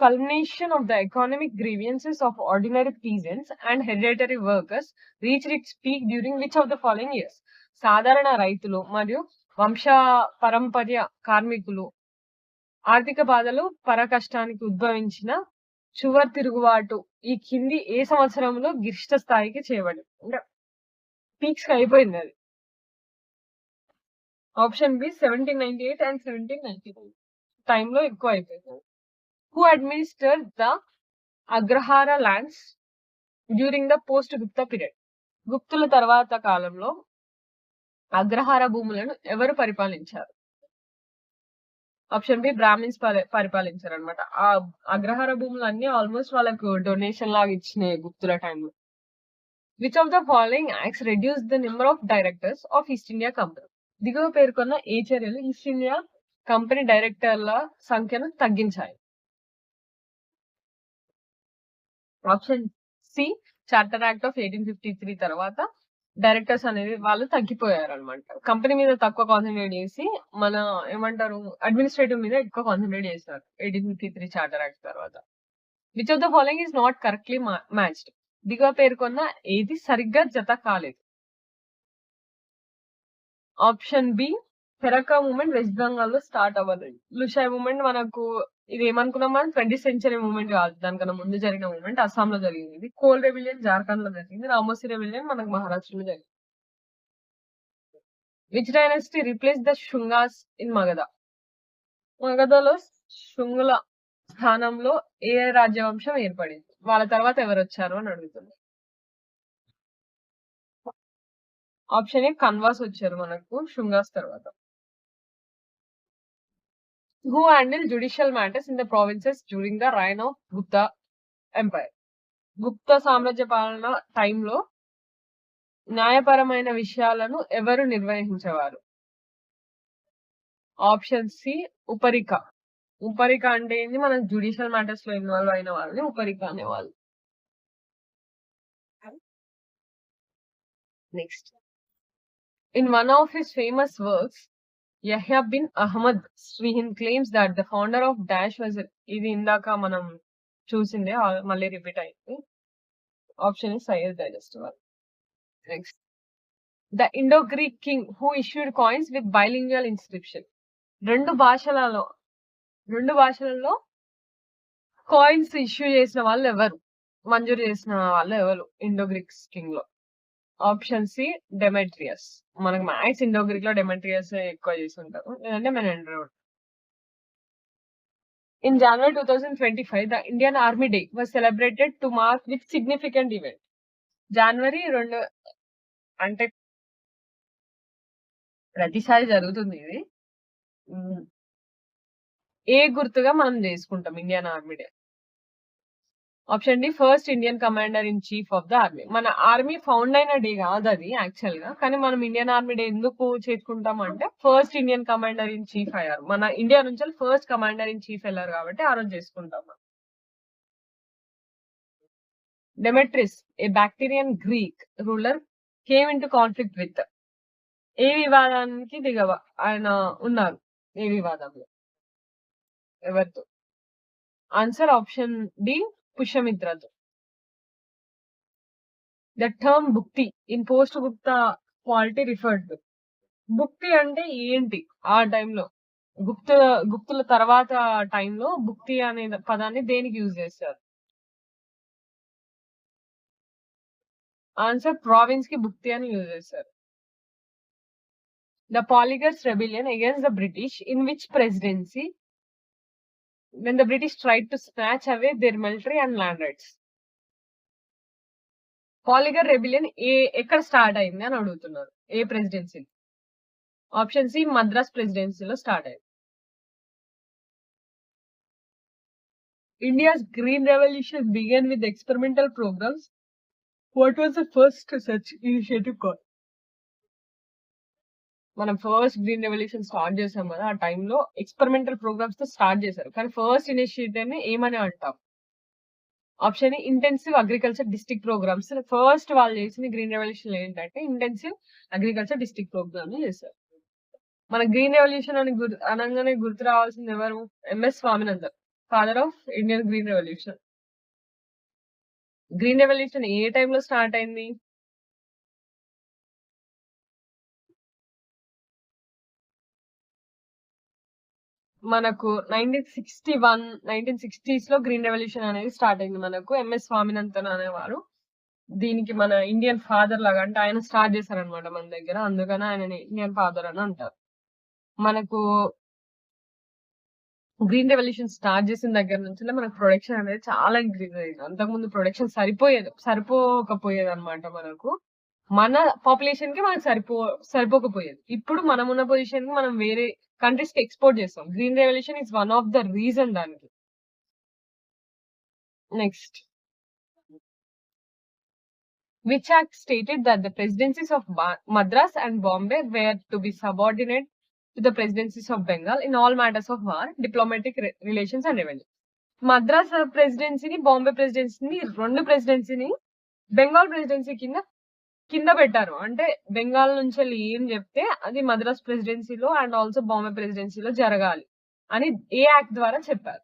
culmination of the economic grievances of ordinary peasants and hereditary workers, reached its peak during which of the following years? సాధారణ రైతులు మరియు వంశ పరంపర్య కార్మికులు ఆర్థిక బాధలు పరకష్టానికి ఉద్భవించిన చువర్ తిరుగుబాటు ఈ కింది ఏ సంవత్సరంలో గరిష్ట స్థాయికి చేయబడింది? అంటే పీక్స్ అయిపోయింది అది. ఆప్షన్ బి 1798 అండ్ 1799 టైంలో ఎక్కువ అయిపోయింది. Who administer the agrahara lands during the post Gupta period? గుప్తుల తర్వాత కాలంలో అగ్రహార భూములను ఎవరు పరిపాలించారు? ఆప్షన్ బి బ్రాహ్మిన్స్ పరిపాలించారు అనమాట. ఆ అగ్రహార భూములు అన్ని ఆల్మోస్ట్ వాళ్ళకు డొనేషన్ లాగా ఇచ్చినాయి గుప్తుల టైంలో. Which of the following acts reduce the number of directors of East India company? దిగువ పేర్కొన్న ఏ చర్యలు ఈస్ట్ ఇండియా కంపెనీ డైరెక్టర్ల సంఖ్యను తగ్గించాయి? Option C charter act of 1853 తర్వాత డైరెక్టర్స్ అనేది వాళ్ళు తగ్గిపోయారు అనమాట. కంపెనీ మీద తక్కువ కాన్సన్ట్రేట్ చేసి మన ఏమంటారు అడ్మినిస్ట్రేటివ్ మీద ఎక్కువ కాన్సన్ట్రేట్ చేశారు 1853 చార్టర్ యాక్ట్ తర్వాత. Which of the following is not correctly matched? దిగువ పేర్కొన్న ఏది సరిగ్గా జత కాలేదు? Option B Farakka movement West Bengal లో స్టార్ట్ అవ్వలేదు. లుషాయ్ మూమెంట్ మనకు ఇది ఏమనుకున్నాం మనం 20th సెంచరీ మూమెంట్ కాదు, దానికన్నా ముందు జరిగిన మూమెంట్ అస్సాంలో జరిగింది. ఇది కోల్ రెబిలియన్ జార్ఖండ్ లో జరిగింది. రామోసీ రెబిలియన్ మనకు మహారాష్ట్రలో జరిగింది. Which dynasty replace the Shungas in Magadha? మగధలో శుంగుల స్థానంలో ఏ రాజ్యవంశం ఏర్పడింది? వాళ్ళ తర్వాత ఎవరు వచ్చారు అని అడుగుతుంది. ఆప్షన్ ఏ కన్వాస్ వచ్చారు మనకు శుంగాస్ తర్వాత. Who handled judicial matters in the provinces during the reign of Gupta Empire? Gupta సామ్రాజ్య పాలన టైంలో న్యాయపరమైన విషయాలను ఎవరు నిర్వహించేవారు? Option C ఉపరిక. ఉపరిక అంటే ఏంది? మన జ్యుడిషియల్ మ్యాటర్స్ లో ఇన్వాల్వ్ అయిన వాళ్ళని ఉపరిక అనేవాళ్ళు. Next, in one of his famous works, Yahya bin Ahmad Srihin claims that the founder of Dash was ఇది ఇందాక మనం చూసిందే మళ్ళీ రిపీట్ అయింది. ఆప్షన్ ఇస్ సయ్యద్ దైలస్టవర్. Next, the Indo Greek king who issued coins with bilingual inscription? రెండు భాషలలో coins issue చేసిన వాళ్ళు ఎవరు? మంజూరు చేసిన వాళ్ళు ఎవరు ఇండో గ్రీక్ కింగ్ లో? Option C Demetrius. మనకు మ్యాక్స్ ఇండో గ్రీక్ లో డెమెట్రియస్ ఎక్కువ చేసి ఉంటారు, లేదంటే మెనెండర్. In January 2025, the Indian Army Day was celebrated to mark which significant event? జనవరి 2 అంటే ప్రతిసారి జరుగుతుంది ఇది. ఏ గుర్తుగా మనం చేసుకుంటాం Indian army day? Option D first Indian commander in chief of the army. మన ఆర్మీ ఫౌండ్ అయిన డే కాదు అది యాక్చువల్ గా, కానీ మనం ఇండియన్ ఆర్మీ డే ఎందుకు చేసుకుంటాం అంటే first Indian commander in chief అయ్యారు. మన ఇండియా నుంచి ఫస్ట్ కమాండర్ ఇన్ చీఫ్ వెళ్ళారు కాబట్టి ఆ రోజు చేసుకుంటాం. Demetrius, a Bactrian Greek ruler, came into conflict with? ఏ వివాదానికి ఆయన ఉన్నారు? ఏ వివాదంలో? ఎవరితో? ఆన్సర్ ఆప్షన్ డి పుష్యమిత్రతో. The term bhukti in post Gupta polity referred to? Bhukti అంటే ఏంటి ఆ టైంలో? గుప్తుల తర్వాత టైంలో భుక్తి అనే పదాన్ని దేనికి యూజ్ చేస్తారు? ఆన్సర్ ప్రావిన్స్ కి భుక్తి అని యూజ్ చేస్తారు. The Poligars rebellion against the British in which presidency when the British tried to snatch away their military and land rights. Poligar rebellion ఎక్కడ స్టార్ట్ అయింది అని అడుగుతున్నారు. ఏ ప్రెసిడెన్సీ? ఆప్షన్ సి మద్రాస్ ప్రెసిడెన్సీలో స్టార్ట్ అయింది. India's green revolution began with experimental programmes. What was the first such initiative call? మనం first green revolution start చేసాం కదా, ఆ టైంలో ఎక్స్పెరిమెంటల్ ప్రోగ్రామ్స్ తో స్టార్ట్ చేశారు. కానీ ఫస్ట్ ఇనిషియేటివ్ ని ఏమని అంటాం? Option intensive agriculture district programmes. First వాళ్ళు చేసిన గ్రీన్ రెవల్యూషన్ ఏంటంటే ఇంటెన్సివ్ అగ్రికల్చర్ డిస్ట్రిక్ట్ ప్రోగ్రామ్ చేశారు. మన గ్రీన్ రెవల్యూషన్ అని అనగానే గుర్తు రావాల్సింది ఎవరు? MS Swaminathan, father of Indian green revolution. Green revolution ఏ టైంలో స్టార్ట్ అయింది? మనకు 1960s లో గ్రీన్ రెవల్యూషన్ అనేది స్టార్ట్ అయింది. మనకు ఎంఎస్ స్వామినాథన్ అనేవారు దీనికి మన ఇండియన్ ఫాదర్ లాగా, అంటే ఆయన స్టార్ట్ చేశారనమాట మన దగ్గర, అందుకని ఆయన ఇండియన్ ఫాదర్ అని అంటారు. మనకు గ్రీన్ రెవల్యూషన్ స్టార్ట్ చేసిన దగ్గర నుంచి మనకు ప్రొడక్షన్ అనేది చాలా ఇంక్రీజ్ అయ్యింది. అంతకుముందు ప్రొడక్షన్ సరిపోకపోయేది అనమాట. మనకు మన పాపులేషన్ కి మనకు సరిపోకపోయేది. ఇప్పుడు మనం ఉన్న పొజిషన్ కి మనం వేరే కంట్రీస్ కి ఎక్స్పోర్ట్ చేస్తాం. Green revolution is one of the reason దానికి. Next, which act stated that the presidencies of Madras and Bombay were to be subordinate to the presidencies of Bengal in all matters of war, diplomatic relations and revenue. Madras ప్రెసిడెన్సీని, బాంబే ప్రెసిడెన్సీని, రెండు ప్రెసిడెన్సీని Bengal presidency కింద పెట్టారు. అంటే బెంగాల్ నుంచి ఏం చెప్తే అది మద్రాస్ ప్రెసిడెన్సీలో అండ్ ఆల్సో బాంబే ప్రెసిడెన్సీలో జరగాలి అని ఏ యాక్ట్ ద్వారా చెప్పారు?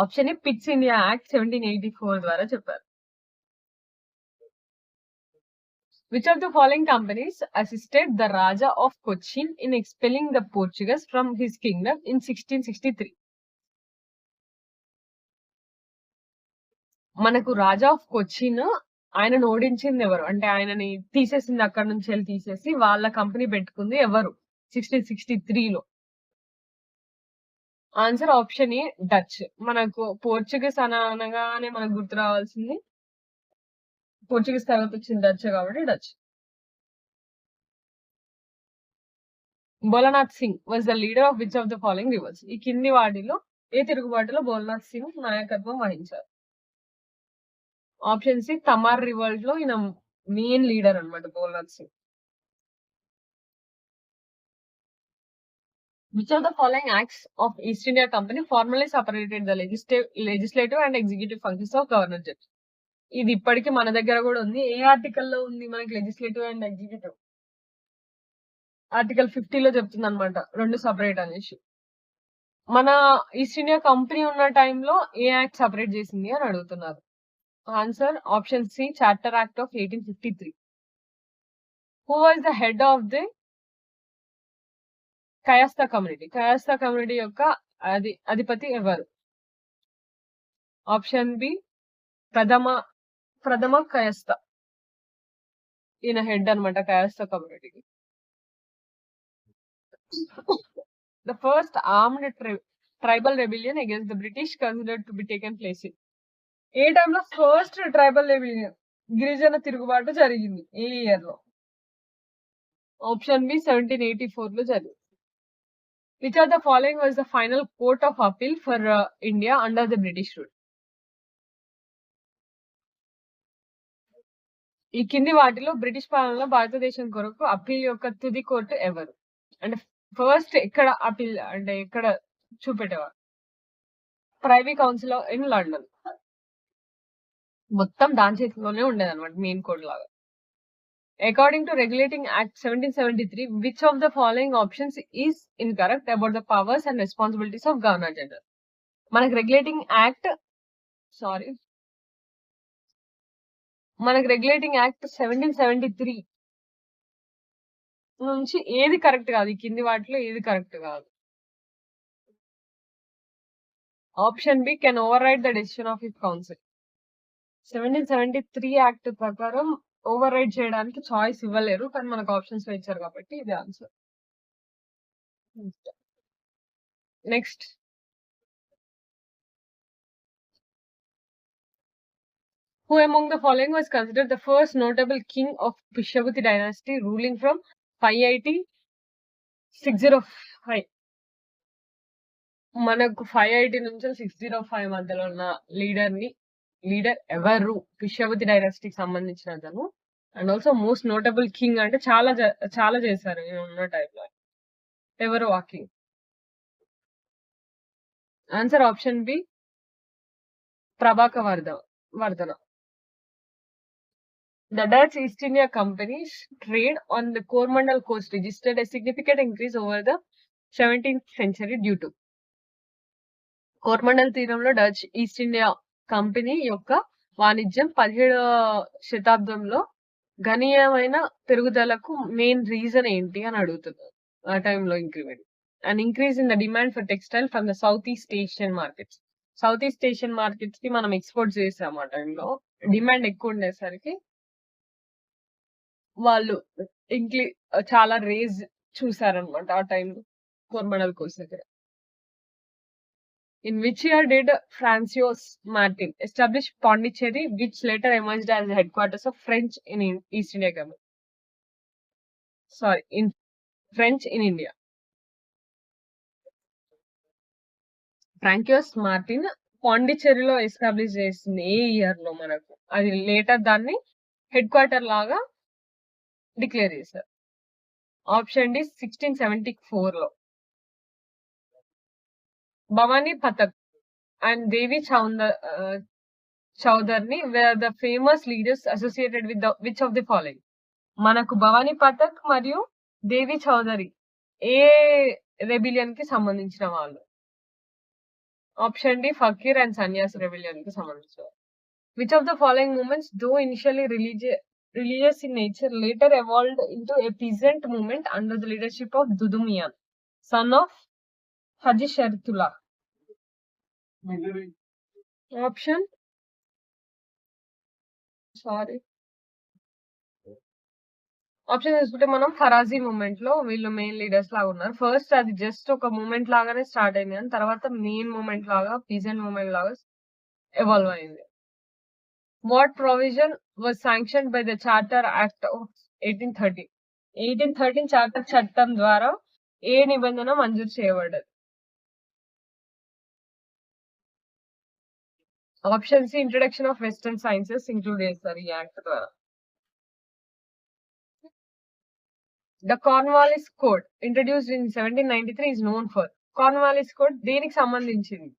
Option A Pitt's India act 1784 ద్వారా చెప్పారు. Which of the following companies assisted the Raja of Cochin in expelling the Portuguese from his kingdom in 1663? మనకు రాజా ఆఫ్ కొచ్చిన్ ఆయనను ఓడించింది ఎవరు? అంటే ఆయనని తీసేసింది, అక్కడ నుంచి వెళ్ళి తీసేసి వాళ్ళ కంపెనీ పెట్టుకుంది ఎవరు 1663లో? Answer option A Dutch. మనకు పోర్చుగీస్ అనగానే మనకు గుర్తు రావాల్సింది పోర్చుగీస్ తర్వాత వచ్చింది డచ్, కాబట్టి Dutch. Bholanath Singh was the leader of which of the following revolts? ఈ కింది వాటిలో ఏ తిరుగుబాటులో భోలానాథ్ సింగ్ నాయకత్వం వహించారు? ఆప్షన్ సి తమార్ రివల్ట్ లో ఈయన మెయిన్ లీడర్ అనమాట Bholanath Singh. Which of the following acts of East India Company formally separated the legislative and executive functions of Governor General? ఇది ఇప్పటికీ మన దగ్గర కూడా ఉంది. ఏ ఆర్టికల్ లో ఉంది మనకి లెజిస్లేటివ్ అండ్ ఎగ్జిక్యూటివ్? ఆర్టికల్ 50లో చెప్తుంది అనమాట, రెండు సపరేట్ అనేసి. మన ఈస్ట్ ఇండియా కంపెనీ ఉన్న టైంలో ఏ యాక్ట్ సపరేట్ చేసింది అని అడుగుతున్నారు. Answer option C charter act of 1853. Who was the head of the Kayastha community? Kayastha community యొక్క అధిపతి ఎవరు? ఆప్షన్ బి ప్రథమ కయాస్తా, ఈయన హెడ్ అనమాట కయాస్తా కమ్యూనిటీకి. The first armed tribal rebellion against the British considered to be taken place in? ఏ టైంలో first tribal rebellion, గిరిజన తిరుగుబాటు జరిగింది ఏ ఇయర్ లో? ఆప్షన్ బి 1784లో జరిగింది. Which of the following was the final court of appeal for India under the British rule? ఈ కింది వాటిలో British పాలనలో భారతదేశం కొరకు అప్పీల్ యొక్క తుది కోర్టు ఎవరు? అంటే ఫస్ట్ ఎక్కడ అప్పీల్, అంటే ఎక్కడ చూపెట్టేవారు? Privy council in London. మొత్తం దాని చేతిలోనే ఉండేది అనమాట, మెయిన్ కోర్టు లాగా. According to regulating act 1773, which of the following options is incorrect about the powers and responsibilities of governor general? మనకు రెగ్యులేటింగ్ యాక్ట్ 1773 నుంచి ఏది కరెక్ట్ కాదు? ఈ కింది వాటిలో ఏది కరెక్ట్ కాదు? Option B can override the decision of his council. 1773 act ప్రకారం ఓవర్ రైడ్ చేయడానికి చాయిస్ ఇవ్వలేరు, కానీ మనకు ఆప్షన్స్ లో ఇచ్చారు కాబట్టి ఇది answer. Next, who among the following was considered the first notable king of Pushyavuti dynasty ruling from 580 605? మనకు 580 నుంచి 605 మధ్యలో ఉన్న లీడర్ ఎవరు? పుష్యవతి డైనాసిటీకి సంబంధించిన అతను. And also most notable king అంటే చాలా చేశారు ఉన్న టైంలో. ఎవరు ఆ king? Answer option B Prabhakaravardhana. The Dutch East India Company's trade on the Coromandel coast registered a significant increase over the 17th century due to. Coromandel తీరంలో డచ్ ఈస్ట్ ఇండియా కంపెనీ యొక్క వాణిజ్యం 17వ శతాబ్దంలో గణనీయమైన పెరుగుదలకు మెయిన్ రీజన్ ఏంటి అని అడుగుతున్నారు. ఆ టైంలో increase in the demand for textile from the south east Asian markets. South east Asian markets కి మనం ఎక్స్పోర్ట్ చేసాం. ఆ టైంలో డిమాండ్ ఎక్కువ ఉండేసరికి వాళ్ళు చాలా రేజ్ చూసారనమాట ఆ టైంలో కోరమండల్ కోస్ట్ దగ్గర. In which year did Francois Martin establish Pondicherry, which later emerged as the headquarters of French in East India Company? In French in India. Francois Martin పాండిచ్చేరిలో ఎస్టాబ్లిష్ చేసింది ఏ ఇయర్ లో? మనకు అది లేటర్ దాన్ని హెడ్ క్వార్టర్ లాగా declare చేశారు. Option D 1674 లో. Bhavani Pathak and Devi Chowdhury were the famous leaders associated with which of the following? మనకు భవానీ పథక్ మరియు దేవి చౌదరి ఏ రెబిలియన్ కి సంబంధించిన వాళ్ళు? Option D Fakir and Sanyas rebellion కి సంబంధించిన. Which of the following movements though initially religious in nature later evolved into a peasant movement under the leadership of Dudu Mian, son of Haji Sharifullah? Option చూసుకుంటే మనం ఫరాజీ moment లో వీళ్ళు main leaders లాగా ఉన్నారు. First అది just ఒక moment లాగానే start అయింది, కానీ తర్వాత మెయిన్ మూమెంట్ లాగా పీజెంట్ మూమెంట్ లాగా ఎవాల్వ్ అయింది. What provision was sanctioned by the charter act of 1813? 1813 charter చట్టం ద్వారా ఏ నిబంధన మంజూరు చేయబడ్డది? Option C introduction of western sciences include చేస్తారు ఈ యాక్ట్ ద్వారా. The Cornwallis code introduced in 1793 is known for. Cornwallis code దేనికి సంబంధించింది?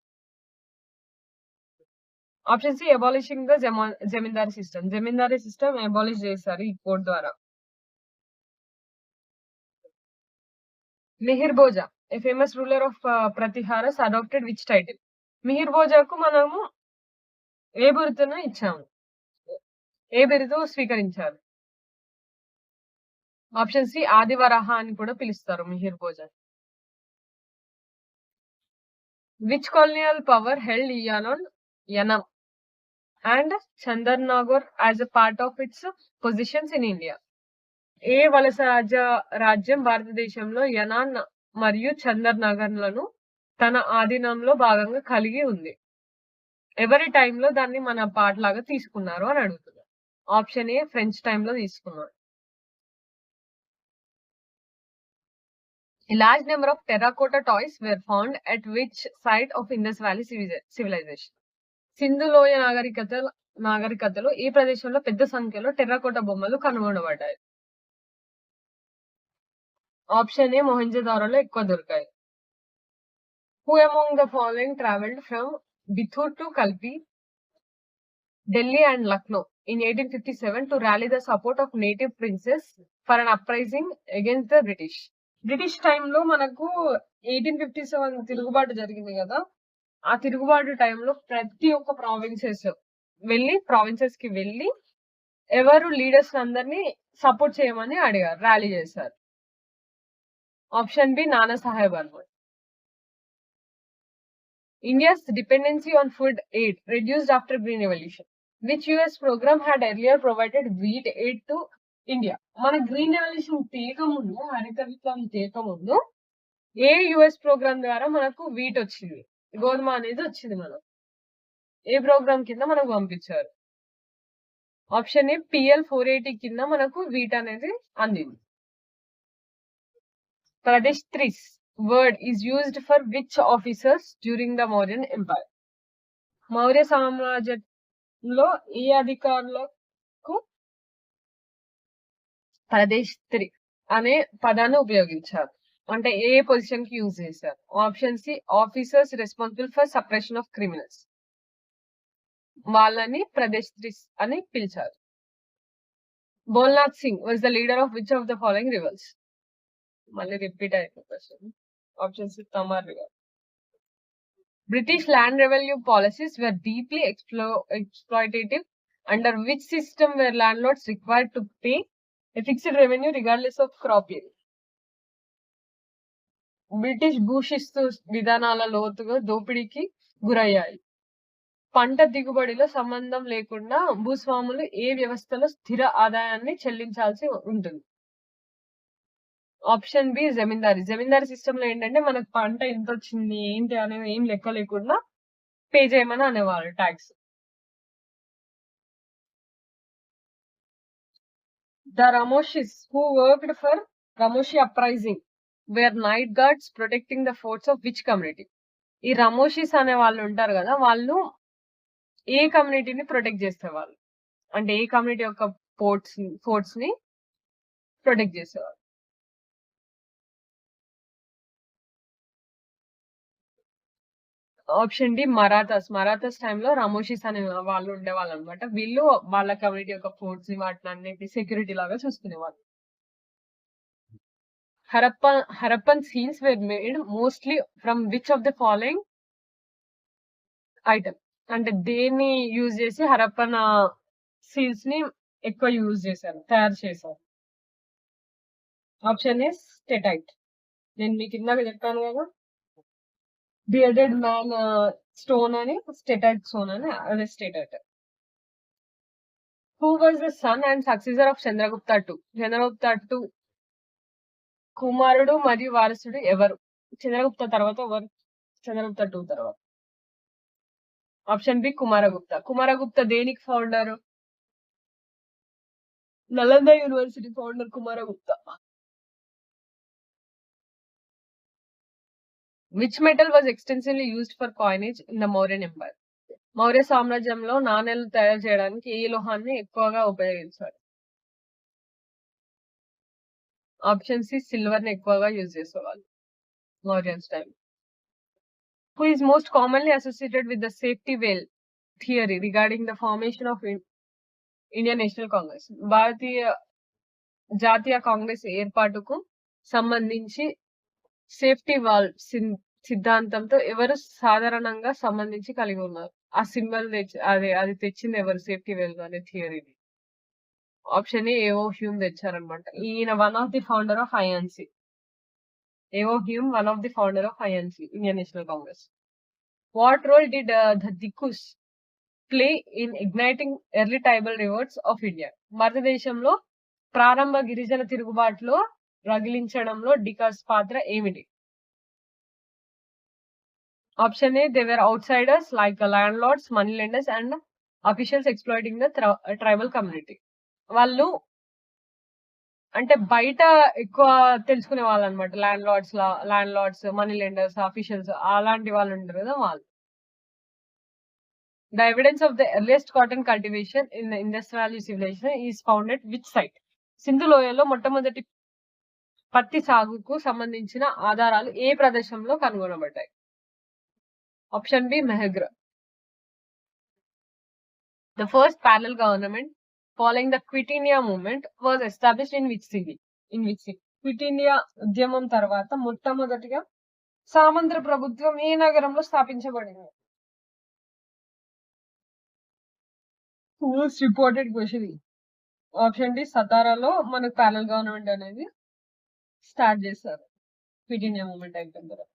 Option C abolishing the zamindari system. Zamindari system abolish చేశారు ఈ కోడ్ ద్వారా. మిహిర్ భోజా ఏ famous ruler of Pratiharas adopted which title? Mihir భోజాకు మనము ఏ బిరుదును ఇచ్చాము? ఏ బిరుదు స్వీకరించారు? ఆప్షన్ సి ఆదివరాహ అని కూడా పిలుస్తారు Mihir Bhoja. Which colonial power held Yanam and Chandarnagar as a part of its possessions in India? ఏ వలస రాజ్యం భారతదేశంలో యనాన్ మరియు చందర్నగర్లను తన ఆధీనంలో భాగంగా కలిగి ఉంది? ఎవరి టైంలో దాన్ని మన పార్ట్ లాగా తీసుకున్నారు అని అడుగుతున్నారు. ఆప్షన్ ఏ ఫ్రెంచ్ టైంలో తీసుకున్నారు. A large number of terracotta toys were found at which site of Indus Valley civilization? Sindhu లోయ నాగరికతలో ఏ ప్రదేశంలో పెద్ద సంఖ్యలో టెర్రకోట బొమ్మలు కనుగొనబడ్డాయి? ఆప్షన్ ఏ మొహంజదారోలో ఎక్కువ దొరికాయి. Who among the following traveled from Bithur to Kalpi, Delhi and Lucknow in 1857 to rally the support of native princes for an uprising against the British? British టైంలో మనకు 1857 తిరుగుబాటు జరిగింది కదా, ఆ తిరుగుబాటు టైంలో ప్రతి ఒక్క ప్రావిన్సెస్ కి వెళ్ళి ఎవరు లీడర్స్ అందరినీ సపోర్ట్ చేయమని అడిగారు, ర్యాలీ చేశారు. ఆప్షన్ బి నానా సాహెబ్ అన్నమాట. India's dependency on food aid reduced after Green Revolution. Which US program had earlier provided wheat aid to India? మన గ్రీన్ రెవల్యూషన్ తీయకముందు, హరిత విప్లవం తీయకముందు ఏ యుఎస్ ప్రోగ్రామ్ ద్వారా మనకు వీట్ వచ్చింది, గోధుమ అనేది వచ్చింది? మనం ఏ ప్రోగ్రామ్ కింద మనకు పంపించారు? ఆప్షన్ ఏ PL 480 కింద మనకు వీట్ అనేది అందింది. Pradesh Tris word is used for which officers during the Mauryan Empire? Maurya సామ్రాజ్యంలో ఏ అధికారులకు ప్రదేశ్ 3 అనే పదాన్ని ఉపయోగించారు, అంటే ఏ పొజిషన్ కి యూజ్ చేశారు? Option C officers responsible for suppression of criminals, వాళ్ళని ప్రదేశ్ 3 అని పిలిచారు. Bholanath Singh was the leader of which of the following rivers? మళ్ళీ రిపీట్ అయిన question. Option C Tamar river. British land revenue policies were deeply exploitative, under which system were landlords required to pay a fixed revenue regardless of crop yield? British భూషిస్తు విధానాల లోతుగా దోపిడీకి గురయ్యాయి. పంట దిగుబడిలో సంబంధం లేకుండా భూస్వాములు ఏ వ్యవస్థలో స్థిర ఆదాయాన్ని చెల్లించాల్సి ఉంటుంది? ఆప్షన్ బి జమీందారీ. జమీందారీ సిస్టమ్ లో ఏంటంటే మనకు పంట ఎంత వచ్చింది ఏంటి అనేది ఏం లెక్క లేకుండా పే చేయమని అనేవాళ్ళు tax. The Ramoshis who worked for Ramoshi uprising were night guards protecting the forts of which community? ఈ రమోషిస్ అనే వాళ్ళు ఉంటారు కదా, వాళ్ళు ఏ కమ్యూనిటీని ప్రొటెక్ట్ చేసేవాళ్ళు, అంటే ఏ కమ్యూనిటీ యొక్క ఫోర్ట్స్ ని ప్రొటెక్ట్ చేసేవాళ్ళు? Option D Marathas. మరాఠాస్ టైంలో రమోషిస్ అనే వాళ్ళు ఉండేవాళ్ళు అనమాట. వీళ్ళు వాళ్ళ కమ్యూనిటీ యొక్క ఫోర్ట్స్ ని వాటిని అన్నిటి సెక్యూరిటీ లాగా చూసుకునేవాళ్ళు. Harappan seals were made mostly from which of the following item? అంటే దేన్ని యూజ్ చేసి హరప్పన్ సీల్స్ ని ఎక్కువ యూజ్ చేశారు, తయారు చేశారు? Option A steatite. నేను మీకు ఇందాక చెప్పాను కదా, బియర్డెడ్ మ్యాన్ స్టోన్ అని, స్టెటైట్ స్టోన్ అని, అదే steatite. Who was the son and successor of Chandragupta II? Chandragupta II కుమారుడు మరియు వారసుడు ఎవరు? చంద్రగుప్త తర్వాత ఎవరు? చంద్రగుప్త II తర్వాత. Option B Kumaragupta. కుమారగుప్త దేనికి founder? Nalanda university founder Kumaragupta. Which metal was extensively used for coinage in the Mauryan empire? Maurya సామ్రాజ్యంలో నాణేలు తయారు చేయడానికి ఏ లోహాన్ని ఎక్కువగా ఉపయోగించారు? ఆప్షన్ సి సిల్వర్ ని ఎక్కువగా యూజ్ చేసేవాళ్ళు Mauryans time. Who is most commonly associated with the safety valve theory regarding the formation of Indian National Congress? భారతీయ జాతీయ కాంగ్రెస్ ఏర్పాటుకు సంబంధించి సేఫ్టీ వాల్వ్ సిద్ధాంతంతో ఎవరు సాధారణంగా సంబంధించి కలిగి ఉన్నారు? ఆ సింబల్ అది తెచ్చింది ఎవరు? సేఫ్టీ వాల్వ్ అనే థియరీని. ఆప్షన్ ఏఓ హ్యూమ్ తెచ్చారనమాట. ఈయన one of the founder of INC. AO Hume, one of the founder of INC, Indian National Congress. What role did the Dikus play in igniting early tribal revolts of India? భారతదేశంలో ప్రారంభ గిరిజన తిరుగుబాటులో రగిలించడంలో డికాస్ పాత్ర ఏమిటి? Option A they were outsiders like landlords, money lenders and officials exploiting the tribal community. వాళ్ళు అంటే బయట ఎక్కువ తెలుసుకునే వాళ్ళు అనమాట. Landlords, money lenders, officials, అలాంటి వాళ్ళు ఉంటారు కదా వాళ్ళు. The evidence of the earliest cotton cultivation in the Indus valley civilisation is found at which site? సింధు లోయలో మొట్టమొదటి పత్తి సాగుకు సంబంధించిన ఆధారాలు ఏ ప్రదేశంలో కనుగొనబడ్డాయి? Option B Mehrgarh. The first parallel government following the Quit India movement was established in which city? Quit India ఉద్యమం తర్వాత మొట్టమొదటిగా సామంత ప్రభుత్వం ఏ నగరంలో స్థాపించబడింది? Most reported question. Option D సతారాలో మనకు ప్యారలల్ గవర్నమెంట్ అనేది స్టార్ట్ చేశారు. క్విట్ ఇండియా మూవ్మెంట్ అయిపోయిన తర్వాత.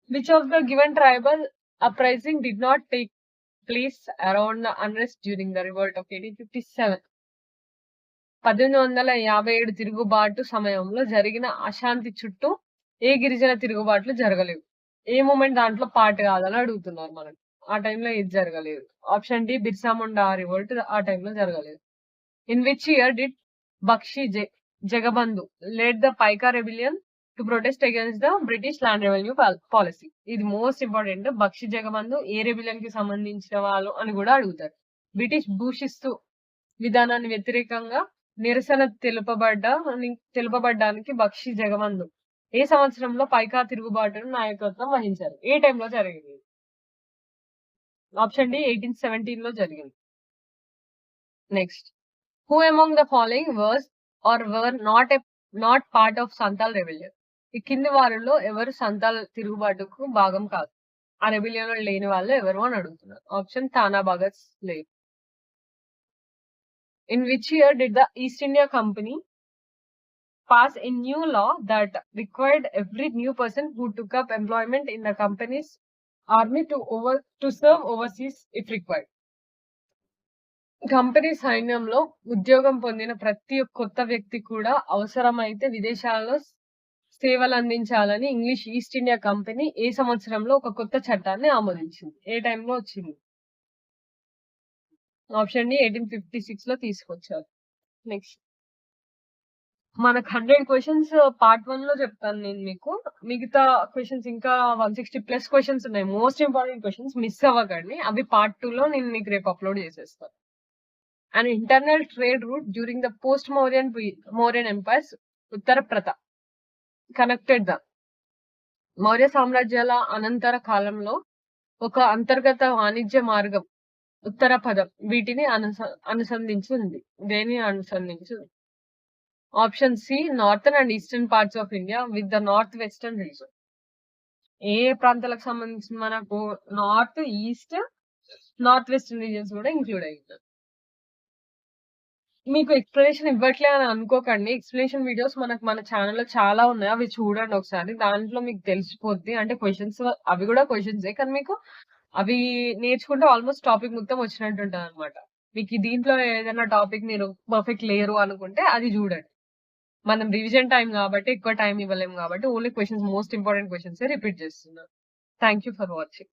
Which of the given tribal uprising did not take place around the unrest during the revolt of 1857? 1857 తిరుగుబాటు సమయంలో జరిగిన అశాంతి చుట్టూ ఏ గిరిజన తిరుగుబాట్లు జరగలేవు. ఏ మూమెంట్ దాంట్లో పార్ట్ కాదని అడుగుతున్నారు మనకి. ఆ టైంలో ఏది జరగలేదు. Option D Birsa Munda revolt ఆ టైంలో జరగలేదు. In which year did Bakshi Jagabandhu led the Paika rebellion to protest against the British land revenue policy? ఇది మోస్ట్ ఇంపార్టెంట్. బక్షి జగబంధు ఏ రెబిలియన్ కి సంబంధించిన వాళ్ళు అని కూడా అడుగుతారు. బ్రిటిష్ భూషిస్తు విధానాన్ని వ్యతిరేకంగా నిరసన తెలుపబడ్డానికి బక్షి జగబంధు ఏ సంవత్సరంలో పైకా తిరుగుబాటును నాయకత్వం వహించారు? ఏ టైంలో జరిగింది? ఆప్షన్ డి 1817 లో జరిగింది. Next, who among the following was or were not part of Santhal rebellion? ఈ కింది వారిలో ఎవరు సంతాల్ తిరుగుబాటుకు భాగం కాదు? ఆ రెబిలియన్ లో లేని వాళ్ళు ఎవరు అని అడుగుతున్నారు. ఆప్షన్ తానా భగత్ లేదు. In which year did the East India Company pass a new law that required every new person who took up employment in the company's army to serve overseas if required? Company సైన్యంలో ఉద్యోగం పొందిన ప్రతి కొత్త వ్యక్తి కూడా అవసరమైతే విదేశాల్లో సేవలు అందించాలని ఇంగ్లీష్ ఈస్ట్ ఇండియా కంపెనీ ఏ సంవత్సరంలో ఒక కొత్త చట్టాన్ని ఆమోదించింది? ఏ టైంలో వచ్చింది? ఆప్షన్ డి 1856 లో తీసుకొచ్చారు. నెక్స్ట్, మనకు 100 క్వశ్చన్స్ పార్ట్ 1 లో చెప్తాను నేను మీకు. మిగతా క్వశ్చన్స్ ఇంకా 160+ క్వశ్చన్స్ ఉన్నాయి. మోస్ట్ ఇంపార్టెంట్ క్వశ్చన్స్ మిస్ అవ్వకండి. అవి పార్ట్ 2 లో నేను మీకు రేపు అప్లోడ్ చేసేస్తాను. An internal trade route during the post-Mauryan empires, Uttaraprata, connected the Maurya సామ్రాజ్యాల అనంతర కాలంలో ఒక అంతర్గత వాణిజ్య మార్గం ఉత్తరపథం వీటిని అనుసంధించి ఉంది. దేని అనుసంధించి? Option C northern and eastern parts of India with the north western region. ఏ ప్రాంతాలకు సంబంధించి మనకు north, east, north western regions కూడా ఇంక్లూడ్ అయ్యింది. మీకు ఎక్స్ప్లెనేషన్ ఇవ్వట్లే అని అనుకోకండి. ఎక్స్ప్లెనేషన్ వీడియోస్ మన ఛానల్లో చాలా ఉన్నాయి. అవి చూడండి ఒకసారి. దాంట్లో మీకు తెలిసిపోద్ది. అంటే క్వశ్చన్స్ అవి కూడా క్వశ్చన్సే, కానీ మీకు అవి నేర్చుకుంటే ఆల్మోస్ట్ టాపిక్ మొత్తం వచ్చినట్టు ఉంటుంది అనమాట. మీకు దీంట్లో ఏదైనా టాపిక్ మీరు పర్ఫెక్ట్ లేరు అనుకుంటే అది చూడండి. మనం రివిజన్ టైం కాబట్టి ఎక్కువ టైం ఇవ్వలేము కాబట్టి only questions, most important questions repeat చేస్తున్నాం. Thank you for watching.